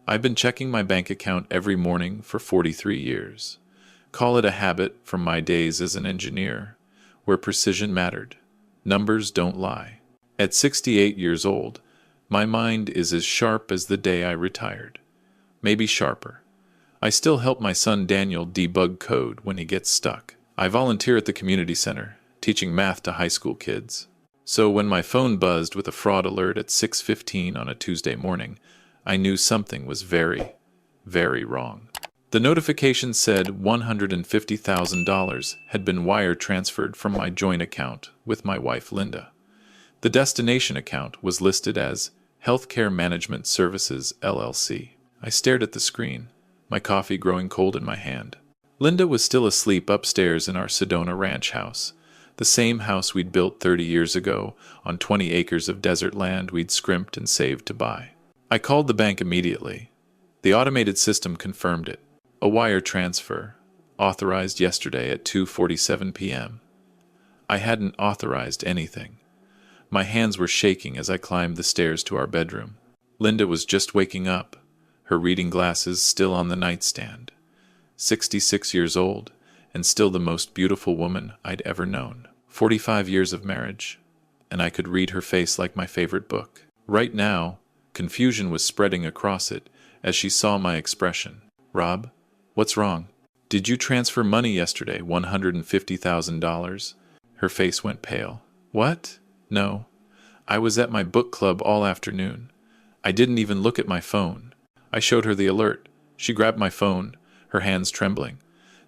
I've been checking my bank account every morning for 43 years. Call it a habit from my days as an engineer, where precision mattered. Numbers don't lie. At 68 years old, my mind is as sharp as the day I retired. Maybe sharper. I still help my son Daniel debug code when he gets stuck. I volunteer at the community center, teaching math to high school kids. So when my phone buzzed with a fraud alert at 6:15 on a Tuesday morning, I knew something was very, very wrong. The notification said $150,000 had been wire transferred from my joint account with my wife Linda. The destination account was listed as Healthcare Management Services, LLC. I stared at the screen, my coffee growing cold in my hand. Linda was still asleep upstairs in our Sedona ranch house, the same house we'd built 30 years ago on 20 acres of desert land we'd scrimped and saved to buy. I called the bank immediately. The automated system confirmed it. A wire transfer, authorized yesterday at 2:47 p.m. I hadn't authorized anything. My hands were shaking as I climbed the stairs to our bedroom. Linda was just waking up, her reading glasses still on the nightstand. 66 years old, and still the most beautiful woman I'd ever known. 45 years of marriage, and I could read her face like my favorite book. Right now, confusion was spreading across it as she saw my expression. "Rob, what's wrong? Did you transfer money yesterday, $150,000? Her face went pale. "What? No. I was at my book club all afternoon. I didn't even look at my phone." I showed her the alert. She grabbed my phone, her hands trembling.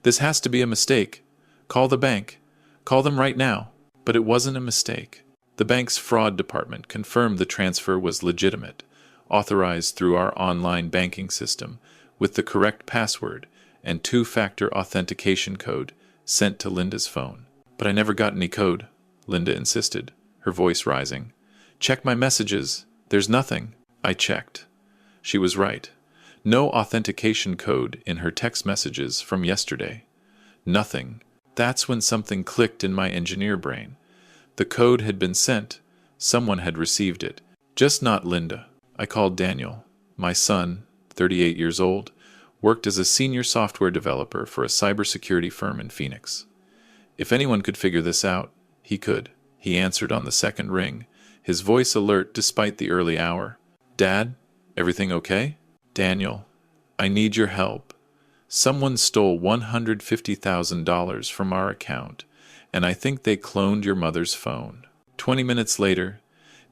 "This has to be a mistake. Call the bank. Call them right now." But it wasn't a mistake. The bank's fraud department confirmed the transfer was legitimate, authorized through our online banking system, with the correct password and two-factor authentication code sent to Linda's phone. "But I never got any code," Linda insisted, her voice rising. "Check my messages. There's nothing." I checked. She was right. No authentication code in her text messages from yesterday. Nothing. That's when something clicked in my engineer brain. The code had been sent. Someone had received it. Just not Linda. I called Daniel. My son, 38 years old, worked as a senior software developer for a cybersecurity firm in Phoenix. If anyone could figure this out, he could. He answered on the second ring, his voice alert despite the early hour. "Dad, everything okay?" "Daniel, I need your help. Someone stole $150,000 from our account, and I think they cloned your mother's phone." 20 minutes later,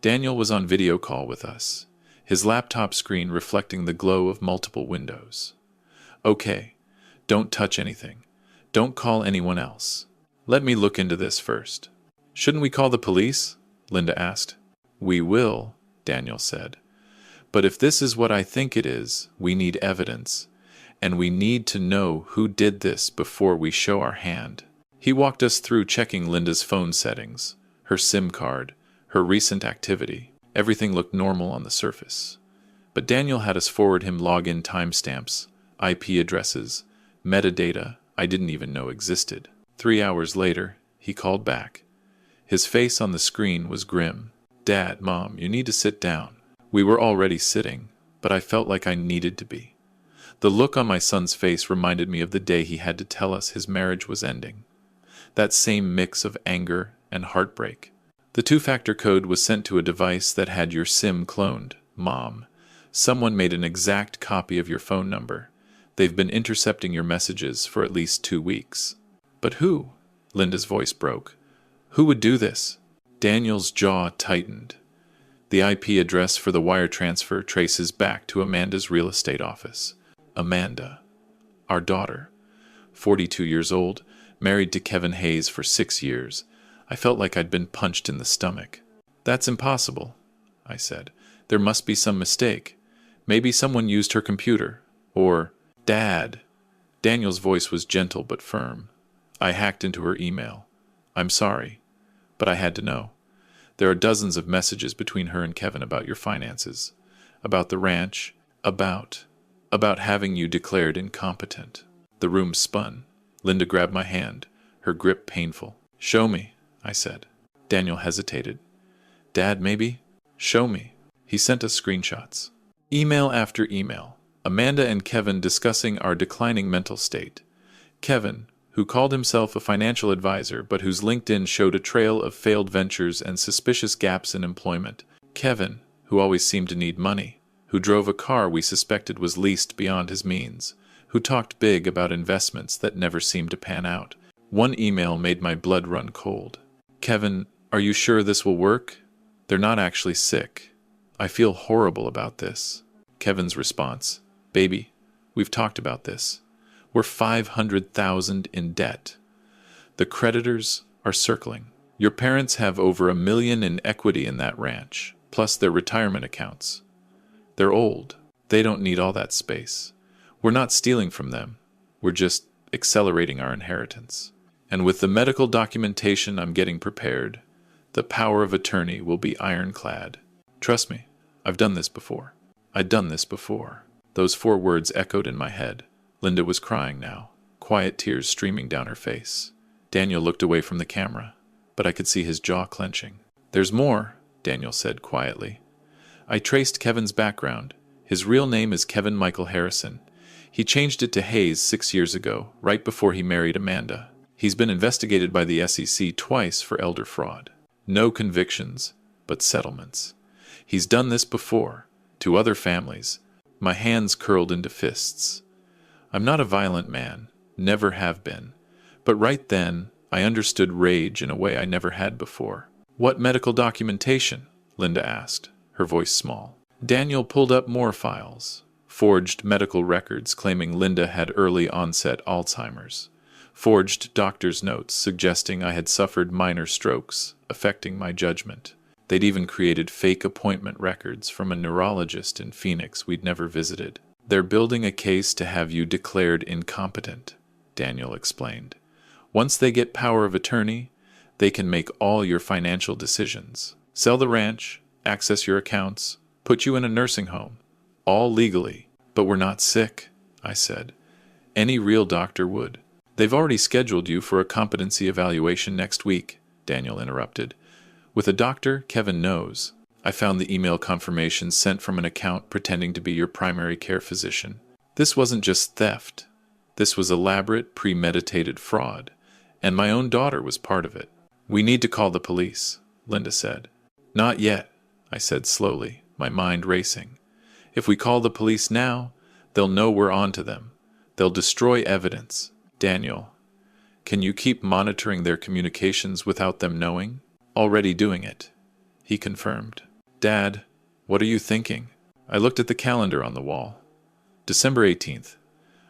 Daniel was on video call with us, his laptop screen reflecting the glow of multiple windows. "Okay, don't touch anything. Don't call anyone else. Let me look into this first." "Shouldn't we call the police?" Linda asked. "We will," Daniel said. "But if this is what I think it is, we need evidence, and we need to know who did this before we show our hand." He walked us through checking Linda's phone settings, her SIM card, her recent activity. Everything looked normal on the surface. But Daniel had us forward him login timestamps, IP addresses, metadata I didn't even know existed. 3 hours later, he called back. His face on the screen was grim. "Dad, Mom, you need to sit down." We were already sitting, but I felt like I needed to be. The look on my son's face reminded me of the day he had to tell us his marriage was ending. That same mix of anger and heartbreak. The two-factor code was sent to a device that had your SIM cloned. "Mom, someone made an exact copy of your phone number. They've been intercepting your messages for at least 2 weeks." "But who?" Linda's voice broke. "Who would do this?" Daniel's jaw tightened. The IP address for the wire transfer traces back to Amanda's real estate office. Amanda, our daughter, 42 years old, married to Kevin Hayes for 6 years. I felt like I'd been punched in the stomach. "That's impossible," I said. "There must be some mistake. Maybe someone used her computer. Or, Dad." Daniel's voice was gentle but firm. I hacked into her email. "I'm sorry, but I had to know. There are dozens of messages between her and Kevin about your finances, about the ranch, about having you declared incompetent." The room spun. Linda grabbed my hand, her grip painful. "Show me," I said. Daniel hesitated. "Dad, maybe?" "Show me." He sent us screenshots. Email after email. Amanda and Kevin discussing our declining mental state. Kevin, who called himself a financial advisor but whose LinkedIn showed a trail of failed ventures and suspicious gaps in employment. Kevin, who always seemed to need money, who drove a car we suspected was leased beyond his means, who talked big about investments that never seemed to pan out. One email made my blood run cold. Kevin, are you sure this will work? They're not actually sick. I feel horrible about this. Kevin's response, baby, we've talked about this. We're $500,000 in debt. The creditors are circling. Your parents have over $1 million in equity in that ranch, plus their retirement accounts. They're old. They don't need all that space. We're not stealing from them. We're just accelerating our inheritance. And with the medical documentation I'm getting prepared, the power of attorney will be ironclad. Trust me, I've done this before. I'd done this before. Those 4 words echoed in my head. Linda was crying now, quiet tears streaming down her face. Daniel looked away from the camera, but I could see his jaw clenching. There's more, Daniel said quietly. I traced Kevin's background. His real name is Kevin Michael Harrison. He changed it to Hayes 6 years ago, right before he married Amanda. He's been investigated by the SEC twice for elder fraud. No convictions, but settlements. He's done this before, to other families. My hands curled into fists. I'm not a violent man, never have been. But right then, I understood rage in a way I never had before. What medical documentation? Linda asked, her voice small. Daniel pulled up more files. Forged medical records claiming Linda had early onset Alzheimer's. Forged doctor's notes suggesting I had suffered minor strokes, affecting my judgment. They'd even created fake appointment records from a neurologist in Phoenix we'd never visited. They're building a case to have you declared incompetent, Daniel explained. Once they get power of attorney, they can make all your financial decisions. Sell the ranch, access your accounts, put you in a nursing home. All legally. But we're not sick, I said. Any real doctor would. They've already scheduled you for a competency evaluation next week, Daniel interrupted. With a doctor, Kevin knows. I found the email confirmation sent from an account pretending to be your primary care physician. This wasn't just theft. This was elaborate, premeditated fraud, and my own daughter was part of it. We need to call the police, Linda said. Not yet, I said slowly, my mind racing. If we call the police now, they'll know we're on to them. They'll destroy evidence. Daniel, can you keep monitoring their communications without them knowing? Already doing it, he confirmed. Dad, what are you thinking? I looked at the calendar on the wall. December 18th.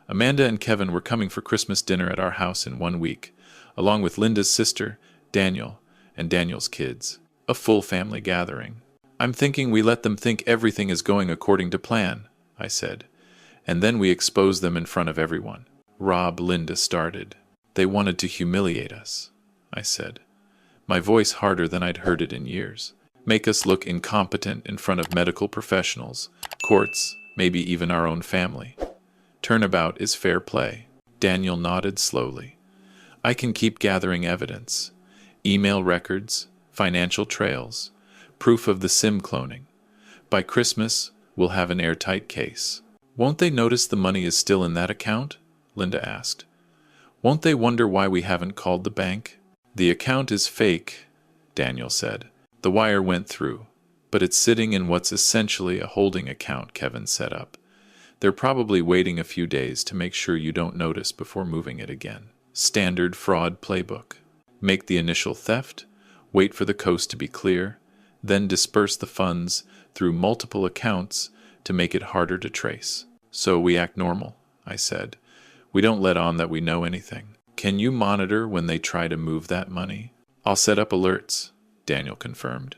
Amanda and Kevin were coming for Christmas dinner at our house in 1 week, along with Linda's sister, Daniel, and Daniel's kids. A full family gathering. I'm thinking we let them think everything is going according to plan, I said, and then we expose them in front of everyone. Rob, Linda started. They wanted to humiliate us, I said, my voice harder than I'd heard it in years. Make us look incompetent in front of medical professionals, courts, maybe even our own family. Turnabout is fair play. Daniel nodded slowly. I can keep gathering evidence. Email records, financial trails, proof of the SIM cloning. By Christmas, we'll have an airtight case. Won't they notice the money is still in that account? Linda asked. Won't they wonder why we haven't called the bank? The account is fake, Daniel said. The wire went through, but it's sitting in what's essentially a holding account Kevin set up. They're probably waiting a few days to make sure you don't notice before moving it again. Standard fraud playbook. Make the initial theft, wait for the coast to be clear, then disperse the funds through multiple accounts to make it harder to trace. So we act normal, I said. We don't let on that we know anything. Can you monitor when they try to move that money? I'll set up alerts, Daniel confirmed.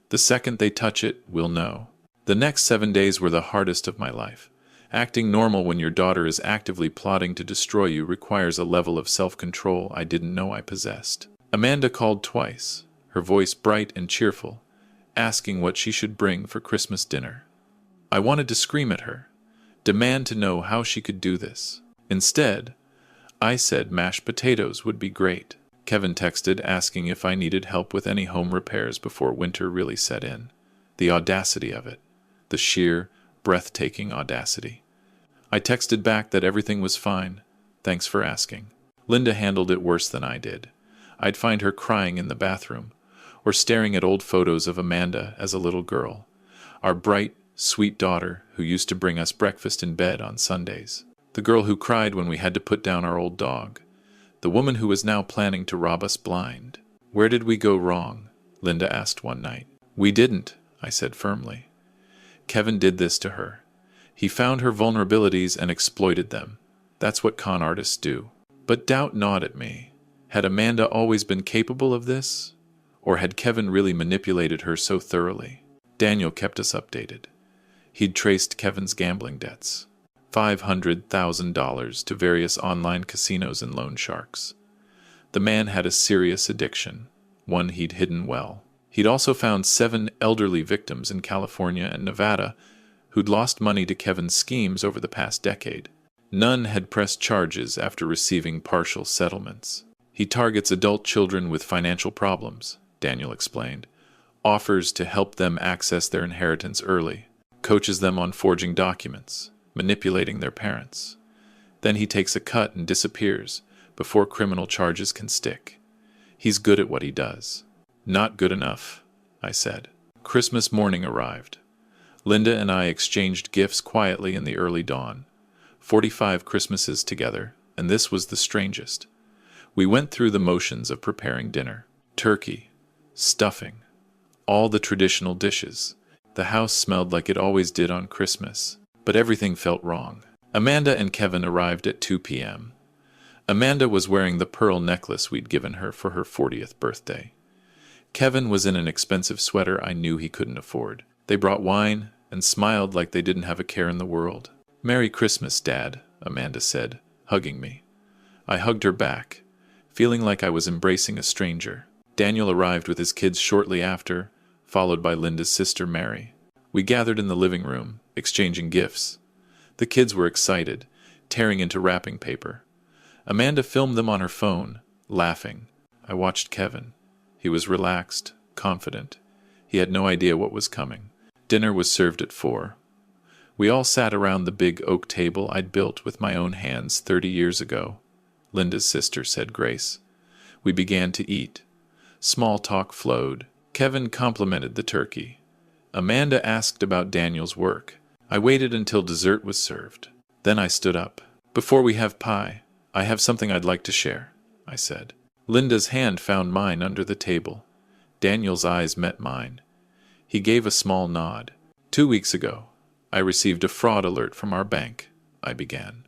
The second they touch it, we'll know. The next 7 days were the hardest of my life. Acting normal when your daughter is actively plotting to destroy you requires a level of self-control I didn't know I possessed. Amanda called twice, her voice bright and cheerful, asking what she should bring for Christmas dinner. I wanted to scream at her, demand to know how she could do this. Instead, I said mashed potatoes would be great. Kevin texted asking if I needed help with any home repairs before winter really set in. The audacity of it. The sheer, breathtaking audacity. I texted back that everything was fine. Thanks for asking. Linda handled it worse than I did. I'd find her crying in the bathroom, or staring at old photos of Amanda as a little girl, our bright, sweet daughter who used to bring us breakfast in bed on Sundays, the girl who cried when we had to put down our old dog, the woman who was now planning to rob us blind. Where did we go wrong? Linda asked one night. We didn't, I said firmly. Kevin did this to her. He found her vulnerabilities and exploited them. That's what con artists do. But doubt gnawed at me. Had Amanda always been capable of this? Or had Kevin really manipulated her so thoroughly? Daniel kept us updated. He'd traced Kevin's gambling debts, $500,000 to various online casinos and loan sharks. The man had a serious addiction, one he'd hidden well. He'd also found 7 elderly victims in California and Nevada who'd lost money to Kevin's schemes over the past decade. None had pressed charges after receiving partial settlements. He targets adult children with financial problems, Daniel explained, offers to help them access their inheritance early, coaches them on forging documents, manipulating their parents. Then he takes a cut and disappears before criminal charges can stick. He's good at what he does. Not good enough, I said. Christmas morning arrived. Linda and I exchanged gifts quietly in the early dawn. 45 Christmases together, and this was the strangest. We went through the motions of preparing dinner. Turkey, stuffing, all the traditional dishes. The house smelled like it always did on Christmas, but everything felt wrong. Amanda and Kevin arrived at 2 p.m. Amanda was wearing the pearl necklace we'd given her for her 40th birthday. Kevin was in an expensive sweater I knew he couldn't afford. They brought wine and smiled like they didn't have a care in the world. "Merry Christmas, Dad," Amanda said, hugging me. I hugged her back, feeling like I was embracing a stranger. Daniel arrived with his kids shortly after, followed by Linda's sister Mary. We gathered in the living room, exchanging gifts. The kids were excited, tearing into wrapping paper. Amanda filmed them on her phone, laughing. I watched Kevin. He was relaxed, confident. He had no idea what was coming. Dinner was served at 4. We all sat around the big oak table I'd built with my own hands 30 years ago. Linda's sister said grace. We began to eat. Small talk flowed. Kevin complimented the turkey. Amanda asked about Daniel's work. I waited until dessert was served. Then I stood up. "Before we have pie, I have something I'd like to share," I said. Linda's hand found mine under the table. Daniel's eyes met mine. He gave a small nod. 2 weeks ago, I received a fraud alert from our bank, I began.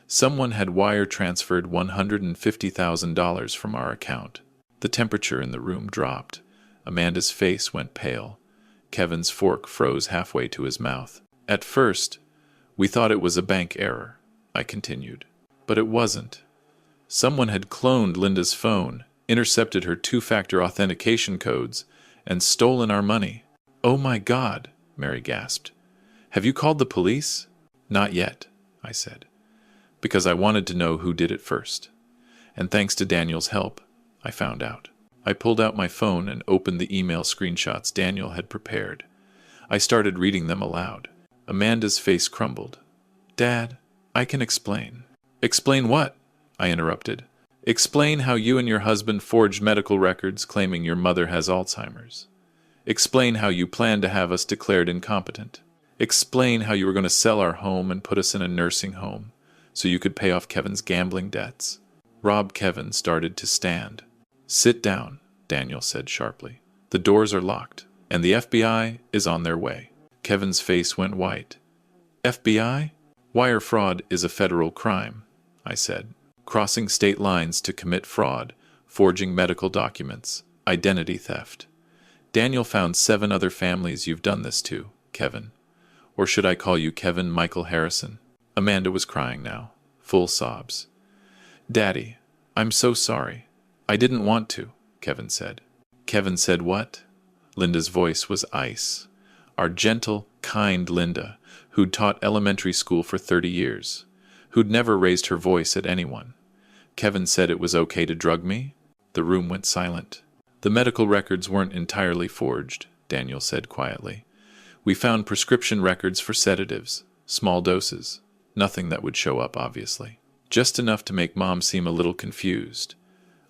Someone had wire transferred $150,000 from our account. The temperature in the room dropped. Amanda's face went pale. Kevin's fork froze halfway to his mouth. At first, we thought it was a bank error, I continued. But it wasn't. Someone had cloned Linda's phone, intercepted her 2-factor authentication codes, and stolen our money. "Oh my God," Mary gasped. "Have you called the police?" "Not yet," I said, because I wanted to know who did it first. And thanks to Daniel's help, I found out. I pulled out my phone and opened the email screenshots Daniel had prepared. I started reading them aloud. Amanda's face crumbled. "Dad, I can explain." "Explain what?" I interrupted. "Explain how you and your husband forged medical records claiming your mother has Alzheimer's. Explain how you planned to have us declared incompetent. Explain how you were going to sell our home and put us in a nursing home so you could pay off Kevin's gambling debts." Rob Kevin started to stand. "Sit down," Daniel said sharply. "The doors are locked, and the FBI is on their way." Kevin's face went white. "FBI? Wire fraud is a federal crime," I said. "Crossing state lines to commit fraud, forging medical documents, identity theft. Daniel found 7 other families you've done this to, Kevin. Or should I call you Kevin Michael Harrison?" Amanda was crying now, full sobs. "Daddy, I'm so sorry. I didn't want to," Kevin said. Kevin said what? Linda's voice was ice. Our gentle, kind Linda, who'd taught elementary school for 30 years, who'd never raised her voice at anyone. Kevin said it was okay to drug me? The room went silent. "The medical records weren't entirely forged," Daniel said quietly. "We found prescription records for sedatives, small doses, Nothing that would show up, obviously. Just enough to make Mom seem a little confused,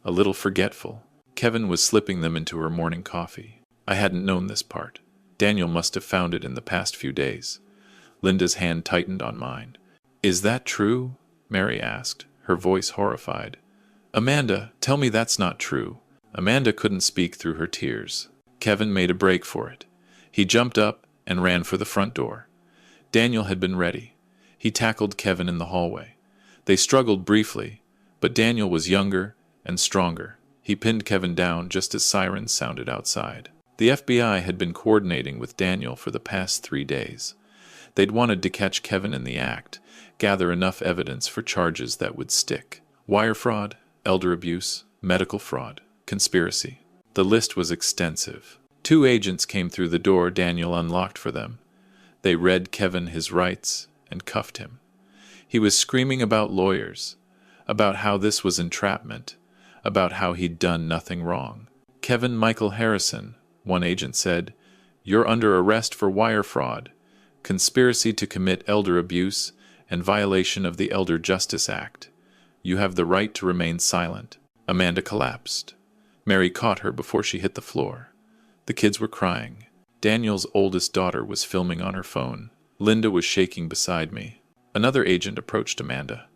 a little forgetful. Kevin was slipping them into her morning coffee. I hadn't known this part. Daniel must have found it in the past few days. Linda's hand tightened on mine. "Is that true?" Mary asked, her voice horrified. "Amanda, tell me that's not true." Amanda couldn't speak through her tears. Kevin made a break for it. He jumped up and ran for the front door. Daniel had been ready. He tackled Kevin in the hallway. They struggled briefly, but Daniel was younger and stronger. He pinned Kevin down just as sirens sounded outside. The FBI had been coordinating with Daniel for the past 3 days. They'd wanted to catch Kevin in the act, gather enough evidence for charges that would stick. Wire fraud, elder abuse, medical fraud, conspiracy. The list was extensive. 2 agents came through the door Daniel unlocked for them. They read Kevin his rights and cuffed him. He was screaming about lawyers, about how this was entrapment, about how he'd done nothing wrong. "Kevin Michael Harrison," one agent said, "you're under arrest for wire fraud, conspiracy to commit elder abuse, and violation of the Elder Justice Act. You have the right to remain silent." Amanda collapsed. Mary caught her before she hit the floor. The kids were crying. Daniel's oldest daughter was filming on her phone. Linda was shaking beside me. Another agent approached Amanda.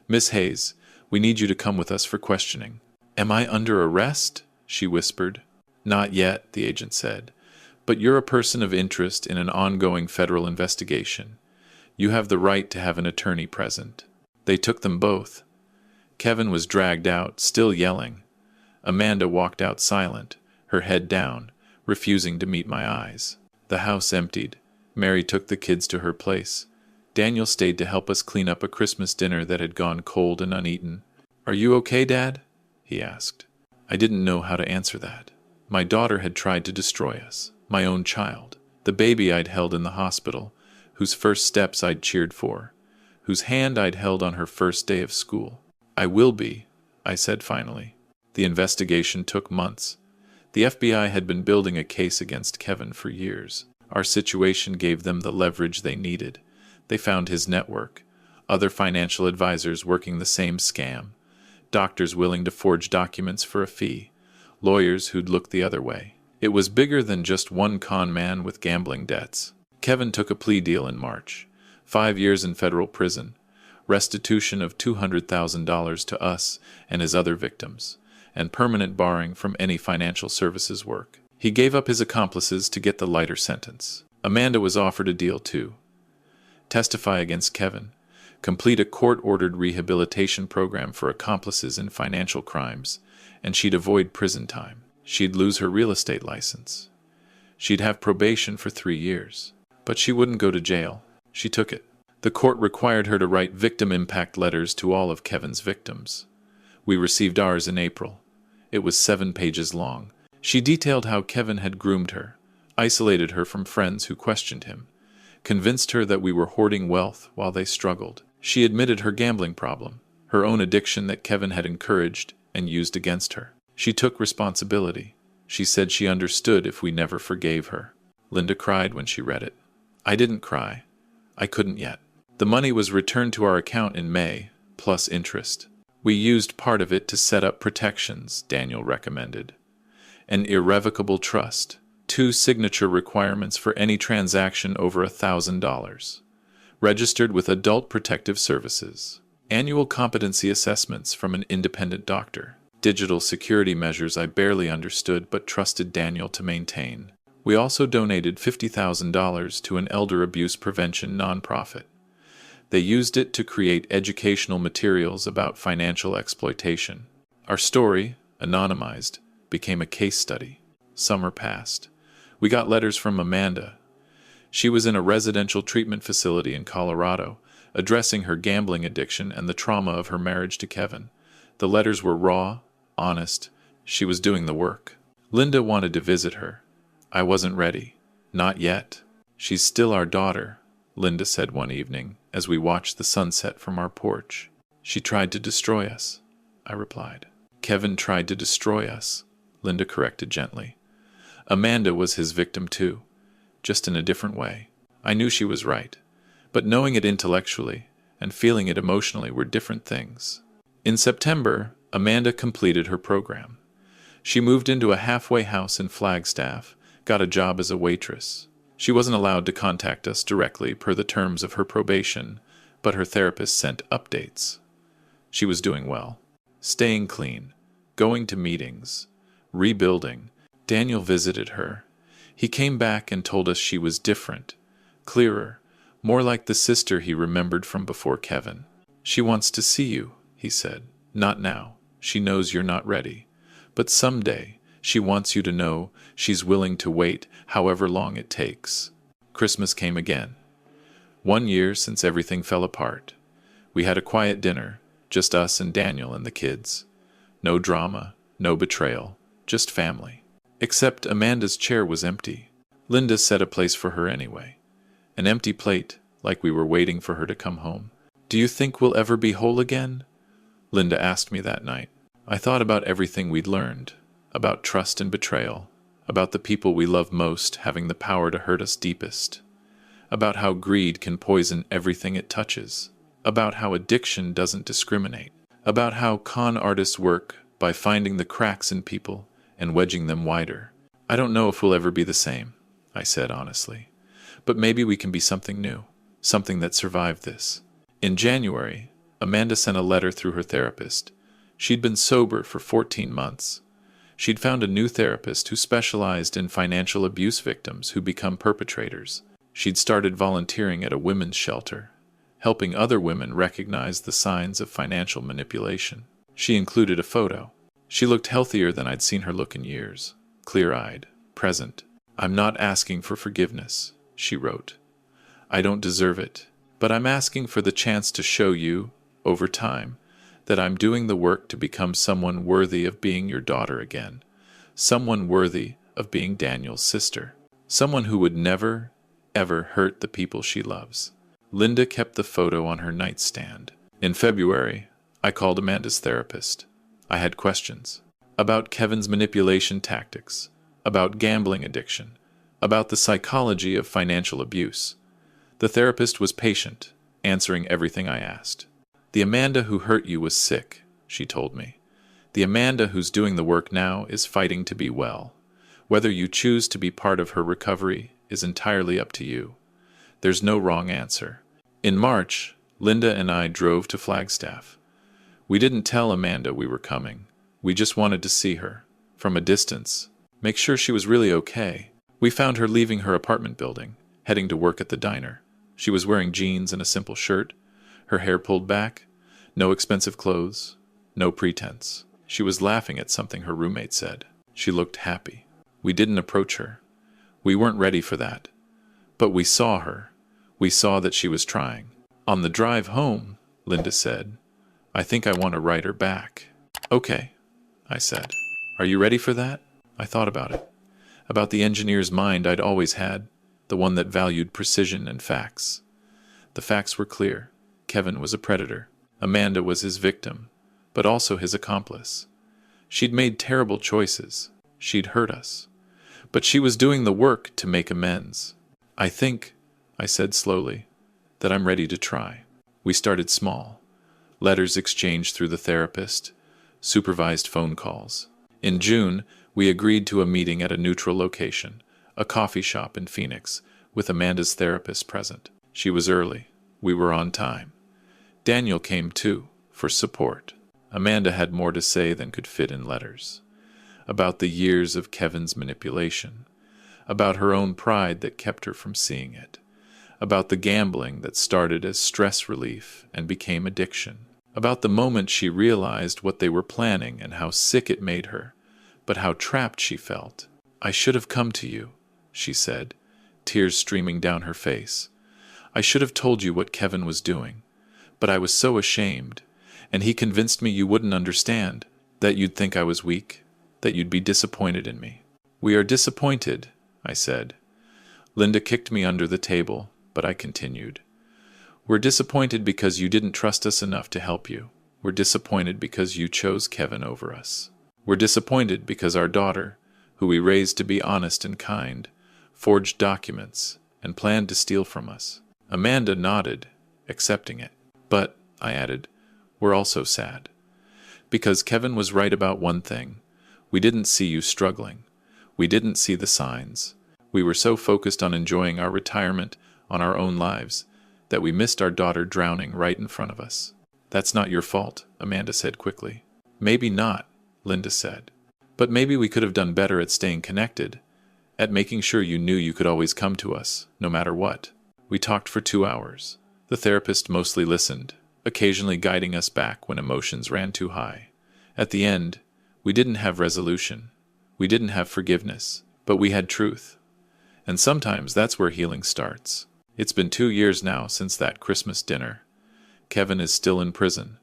"Miss Hayes, we need you to come with us for questioning." "Am I under arrest?" she whispered. "Not yet," the agent said. "But you're a person of interest in an ongoing federal investigation. You have the right to have an attorney present." They took them both. Kevin was dragged out, still yelling. Amanda walked out silent, her head down, refusing to meet my eyes. The house emptied. Mary took the kids to her place. Daniel stayed to help us clean up a Christmas dinner that had gone cold and uneaten. "Are you okay, Dad?" he asked. I didn't know how to answer that. My daughter had tried to destroy us, my own child, the baby I'd held in the hospital, whose first steps I'd cheered for, whose hand I'd held on her first day of school. "I will be," I said finally. The investigation took months. The FBI had been building a case against Kevin for years. Our situation gave them the leverage they needed. They found his network, other financial advisors working the same scam, doctors willing to forge documents for a fee, lawyers who'd look the other way. It was bigger than just one con man with gambling debts. Kevin took a plea deal in March. 5 years in federal prison, restitution of $200,000 to us and his other victims, and permanent barring from any financial services work. He gave up his accomplices to get the lighter sentence. Amanda was offered a deal too. Testify against Kevin, complete a court-ordered rehabilitation program for accomplices in financial crimes, and she'd avoid prison time. She'd lose her real estate license. She'd have probation for 3 years. But she wouldn't go to jail. She took it. The court required her to write victim impact letters to all of Kevin's victims. We received ours in April. It was 7 pages long. She detailed how Kevin had groomed her, isolated her from friends who questioned him, convinced her that we were hoarding wealth while they struggled. She admitted her gambling problem, her own addiction that Kevin had encouraged and used against her. She took responsibility. She said she understood if we never forgave her. Linda cried when she read it. I didn't cry. I couldn't yet. The money was returned to our account in May, plus interest. We used part of it to set up protections, Daniel recommended. An irrevocable trust, 2 signature requirements for any transaction over $1,000, registered with Adult Protective Services, annual competency assessments from an independent doctor, digital security measures I barely understood but trusted Daniel to maintain. We also donated $50,000 to an elder abuse prevention nonprofit. They used it to create educational materials about financial exploitation. Our story, anonymized, became a case study. Summer passed. We got letters from Amanda. She was in a residential treatment facility in Colorado, addressing her gambling addiction and the trauma of her marriage to Kevin. The letters were raw, honest. She was doing the work. Linda wanted to visit her. I wasn't ready. Not yet. "She's still our daughter," Linda said one evening as we watched the sunset from our porch. "She tried to destroy us," I replied. "Kevin tried to destroy us," Linda corrected gently. "Amanda was his victim too, just in a different way." I knew she was right, but knowing it intellectually, and feeling it emotionally were different things. In September, Amanda completed her program. She moved into a halfway house in Flagstaff, got a job as a waitress. She wasn't allowed to contact us directly per the terms of her probation, but her therapist sent updates. She was doing well. Staying clean, going to meetings, rebuilding. Daniel visited her. He came back and told us she was different, clearer, more like the sister he remembered from before Kevin. She wants to see you, he said. Not now. She knows you're not ready. But someday, she wants you to know she's willing to wait however long it takes. Christmas came again. 1 year since everything fell apart. We had a quiet dinner, just us and Daniel and the kids. No drama, no betrayal, just family. Except Amanda's chair was empty. Linda set a place for her anyway. An empty plate, like we were waiting for her to come home. Do you think we'll ever be whole again? Linda asked me that night. I thought about everything we'd learned, about trust and betrayal, about the people we love most having the power to hurt us deepest, about how greed can poison everything it touches, about how addiction doesn't discriminate, about how con artists work by finding the cracks in people and wedging them wider. I don't know if we'll ever be the same, I said honestly, but maybe we can be something new, something that survived this. In January, Amanda sent a letter through her therapist. She'd been sober for 14 months. She'd found a new therapist who specialized in financial abuse victims who become perpetrators. She'd started volunteering at a women's shelter, helping other women recognize the signs of financial manipulation. She included a photo. She looked healthier than I'd seen her look in years, clear-eyed, present. I'm not asking for forgiveness, she wrote. I don't deserve it, but I'm asking for the chance to show you, over time, that I'm doing the work to become someone worthy of being your daughter again, someone worthy of being Daniel's sister, someone who would never, ever hurt the people she loves. Linda kept the photo on her nightstand. In February, I called Amanda's therapist. I had questions about Kevin's manipulation tactics, about gambling addiction, about the psychology of financial abuse. The therapist was patient, answering everything I asked. The Amanda who hurt you was sick, she told me. The Amanda who's doing the work now is fighting to be well. Whether you choose to be part of her recovery is entirely up to you. There's no wrong answer. In March, Linda and I drove to Flagstaff. We didn't tell Amanda we were coming. We just wanted to see her, from a distance, make sure she was really okay. We found her leaving her apartment building, heading to work at the diner. She was wearing jeans and a simple shirt, her hair pulled back, no expensive clothes, no pretense. She was laughing at something her roommate said. She looked happy. We didn't approach her. We weren't ready for that. But we saw her. We saw that she was trying. On the drive home, Linda said, I think I want to write her back. Okay, I said. Are you ready for that? I thought about it. About the engineer's mind I'd always had, the one that valued precision and facts. The facts were clear. Kevin was a predator. Amanda was his victim, but also his accomplice. She'd made terrible choices. She'd hurt us. But she was doing the work to make amends. I think, I said slowly, that I'm ready to try. We started small. Letters exchanged through the therapist, supervised phone calls. In June, we agreed to a meeting at a neutral location, a coffee shop in Phoenix, with Amanda's therapist present. She was early. We were on time. Daniel came too, for support. Amanda had more to say than could fit in letters. About the years of Kevin's manipulation. About her own pride that kept her from seeing it. About the gambling that started as stress relief and became addiction. About the moment she realized what they were planning and how sick it made her, but how trapped she felt. I should have come to you, she said, tears streaming down her face. I should have told you what Kevin was doing. But I was so ashamed, and he convinced me you wouldn't understand, that you'd think I was weak, that you'd be disappointed in me. We are disappointed, I said. Linda kicked me under the table, but I continued. We're disappointed because you didn't trust us enough to help you. We're disappointed because you chose Kevin over us. We're disappointed because our daughter, who we raised to be honest and kind, forged documents and planned to steal from us. Amanda nodded, accepting it. But, I added, we're also sad. Because Kevin was right about one thing. We didn't see you struggling. We didn't see the signs. We were so focused on enjoying our retirement, on our own lives, that we missed our daughter drowning right in front of us. That's not your fault, Amanda said quickly. Maybe not, Linda said. But maybe we could have done better at staying connected, at making sure you knew you could always come to us, no matter what. We talked for 2 hours. The therapist mostly listened, occasionally guiding us back when emotions ran too high. At the end, we didn't have resolution. We didn't have forgiveness, but we had truth. And sometimes that's where healing starts. It's been 2 years now since that Christmas dinner. Kevin is still in prison.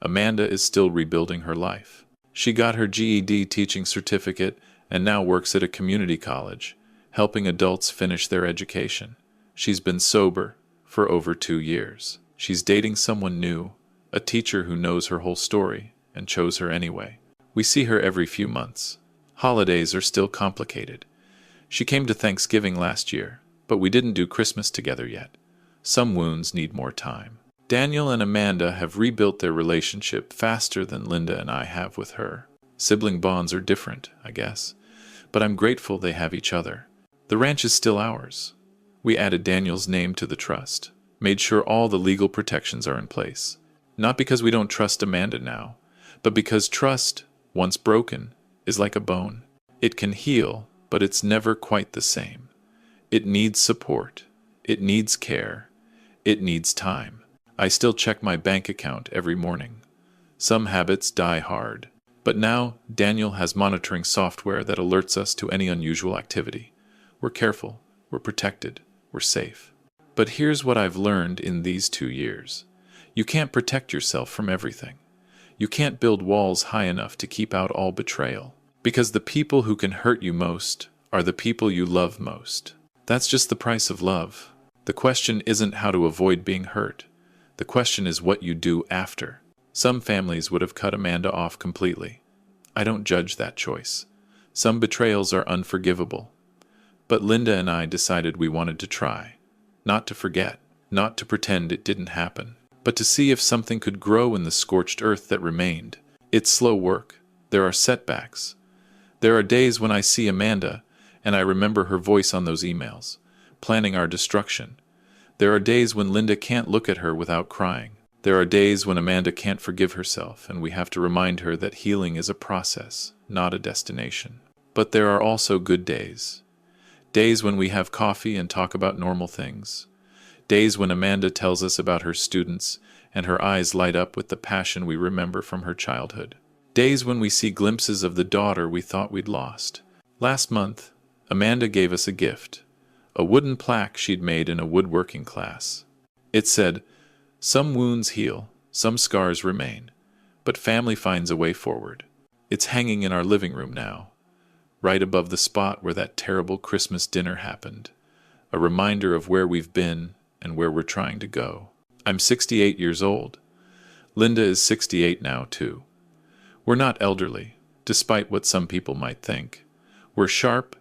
Amanda is still rebuilding her life. She got her GED teaching certificate and now works at a community college, helping adults finish their education. She's been sober for over 2 years. She's dating someone new, a teacher who knows her whole story and chose her anyway. We see her every few months. Holidays are still complicated. She came to Thanksgiving last year, but we didn't do Christmas together yet. Some wounds need more time. Daniel and Amanda have rebuilt their relationship faster than Linda and I have with her. Sibling bonds are different, I guess, but I'm grateful they have each other. The ranch is still ours. We added Daniel's name to the trust, made sure all the legal protections are in place. Not because we don't trust Amanda now, but because trust, once broken, is like a bone. It can heal, but it's never quite the same. It needs support. It needs care. It needs time. I still check my bank account every morning. Some habits die hard. But now, Daniel has monitoring software that alerts us to any unusual activity. We're careful. We're protected. We're safe. But here's what I've learned in these 2 years. You can't protect yourself from everything. You can't build walls high enough to keep out all betrayal. Because the people who can hurt you most are the people you love most. That's just the price of love. The question isn't how to avoid being hurt. The question is what you do after. Some families would have cut Amanda off completely. I don't judge that choice. Some betrayals are unforgivable. But Linda and I decided we wanted to try. Not to forget. Not to pretend it didn't happen. But to see if something could grow in the scorched earth that remained. It's slow work. There are setbacks. There are days when I see Amanda, and I remember her voice on those emails, planning our destruction. There are days when Linda can't look at her without crying. There are days when Amanda can't forgive herself, and we have to remind her that healing is a process, not a destination. But there are also good days. Days when we have coffee and talk about normal things. Days when Amanda tells us about her students, and her eyes light up with the passion we remember from her childhood. Days when we see glimpses of the daughter we thought we'd lost. Last month, Amanda gave us a gift. A wooden plaque she'd made in a woodworking class. It said, "Some wounds heal, some scars remain, but family finds a way forward." It's hanging in our living room now, right above the spot where that terrible Christmas dinner happened. A reminder of where we've been and where we're trying to go. I'm 68 years old. Linda is 68 now, too. We're not elderly, despite what some people might think. We're sharp,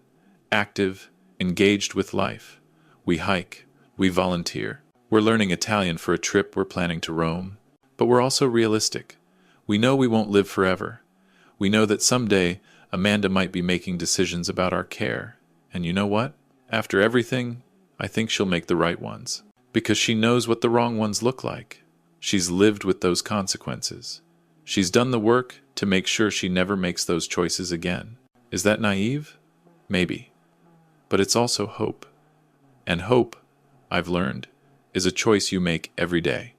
active, engaged with life. We hike. We volunteer. We're learning Italian for a trip we're planning to Rome. But we're also realistic. We know we won't live forever. We know that someday Amanda might be making decisions about our care. And you know what? After everything, I think she'll make the right ones. Because she knows what the wrong ones look like. She's lived with those consequences. She's done the work to make sure she never makes those choices again. Is that naive? Maybe. But it's also hope. And hope, I've learned, is a choice you make every day.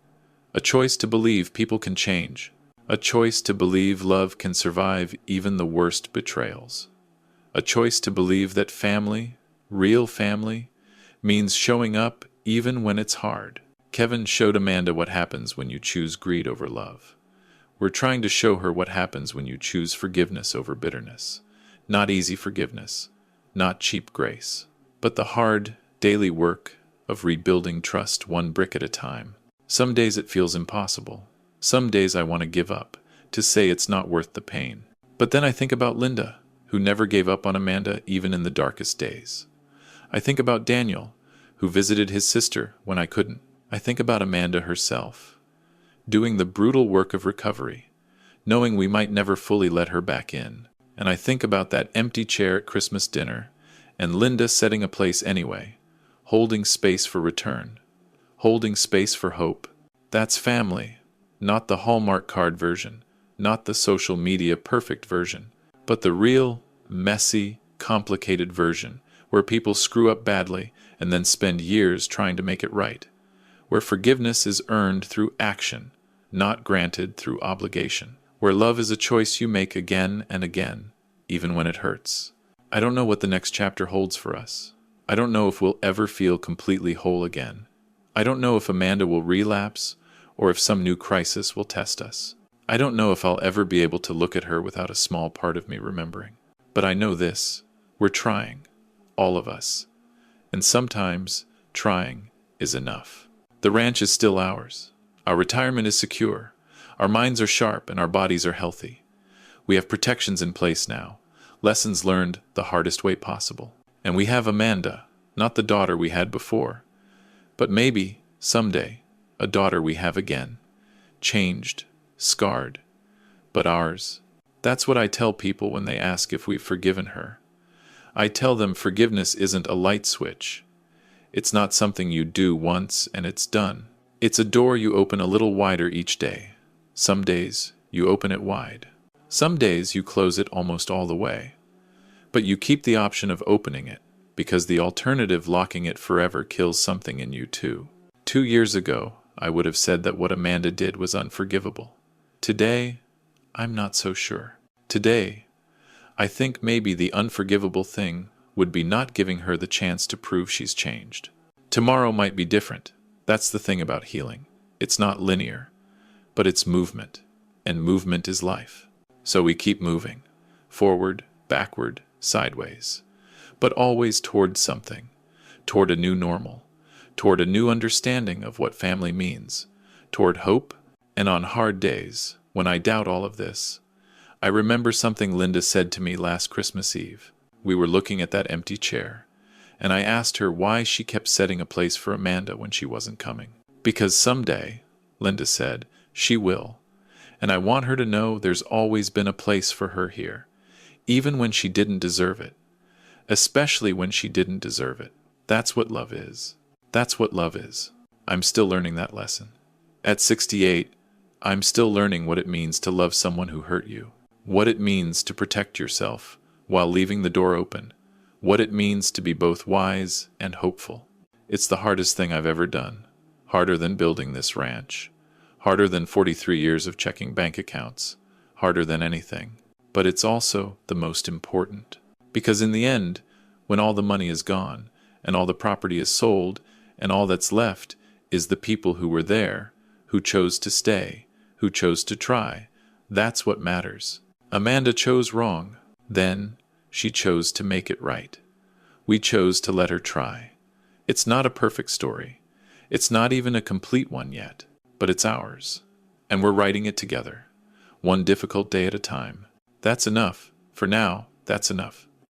A choice to believe people can change. A choice to believe love can survive even the worst betrayals. A choice to believe that family, real family, means showing up even when it's hard. Kevin showed Amanda what happens when you choose greed over love. We're trying to show her what happens when you choose forgiveness over bitterness. Not easy forgiveness. Not cheap grace, but the hard, daily work of rebuilding trust one brick at a time. Some days it feels impossible. Some days I want to give up, to say it's not worth the pain. But then I think about Linda, who never gave up on Amanda even in the darkest days. I think about Daniel, who visited his sister when I couldn't. I think about Amanda herself. doing the brutal work of recovery, knowing we might never fully let her back in. And I think about that empty chair at Christmas dinner, and Linda setting a place anyway, holding space for return, holding space for hope. That's family, not the Hallmark card version, not the social media perfect version, but the real, messy, complicated version, where people screw up badly and then spend years trying to make it right, where forgiveness is earned through action, not granted through obligation, where love is a choice you make again and again, even when it hurts. I don't know what the next chapter holds for us. I don't know if we'll ever feel completely whole again. I don't know if Amanda will relapse or if some new crisis will test us. I don't know if I'll ever be able to look at her without a small part of me remembering. But I know this: we're trying, all of us. And sometimes trying is enough. The ranch is still ours. Our retirement is secure. Our minds are sharp and our bodies are healthy. We have protections in place now, lessons learned the hardest way possible. And we have Amanda, not the daughter we had before, but maybe, someday, a daughter we have again. Changed, scarred, but ours. That's what I tell people when they ask if we've forgiven her. I tell them forgiveness isn't a light switch. It's not something you do once and it's done. It's a door you open a little wider each day. Some days you open it wide. Some days you close it almost all the way. But you keep the option of opening it, because the alternative, locking it forever, kills something in you too. 2 years ago, I would have said that what Amanda did was unforgivable. Today, I'm not so sure. Today, I think maybe the unforgivable thing would be not giving her the chance to prove she's changed. Tomorrow might be different. That's the thing about healing. It's not linear, but it's movement, and movement is life. So we keep moving, forward, backward, sideways, but always toward something, toward a new normal, toward a new understanding of what family means, toward hope. And on hard days, when I doubt all of this, I remember something Linda said to me last Christmas Eve. We were looking at that empty chair, and I asked her why she kept setting a place for Amanda when she wasn't coming. Because someday, Linda said, she will, and I want her to know there's always been a place for her here, even when she didn't deserve it, especially when she didn't deserve it. That's what love is. That's what love is. I'm still learning that lesson. At 68, I'm still learning what it means to love someone who hurt you, what it means to protect yourself while leaving the door open, what it means to be both wise and hopeful. It's the hardest thing I've ever done, harder than building this ranch, harder than 43 years of checking bank accounts, harder than anything. But it's also the most important. Because in the end, when all the money is gone, and all the property is sold, and all that's left is the people who were there, who chose to stay, who chose to try, that's what matters. Amanda chose wrong. Then she chose to make it right. We chose to let her try. It's not a perfect story. It's not even a complete one yet, but it's ours. And we're writing it together, one difficult day at a time. That's enough. For now, that's enough.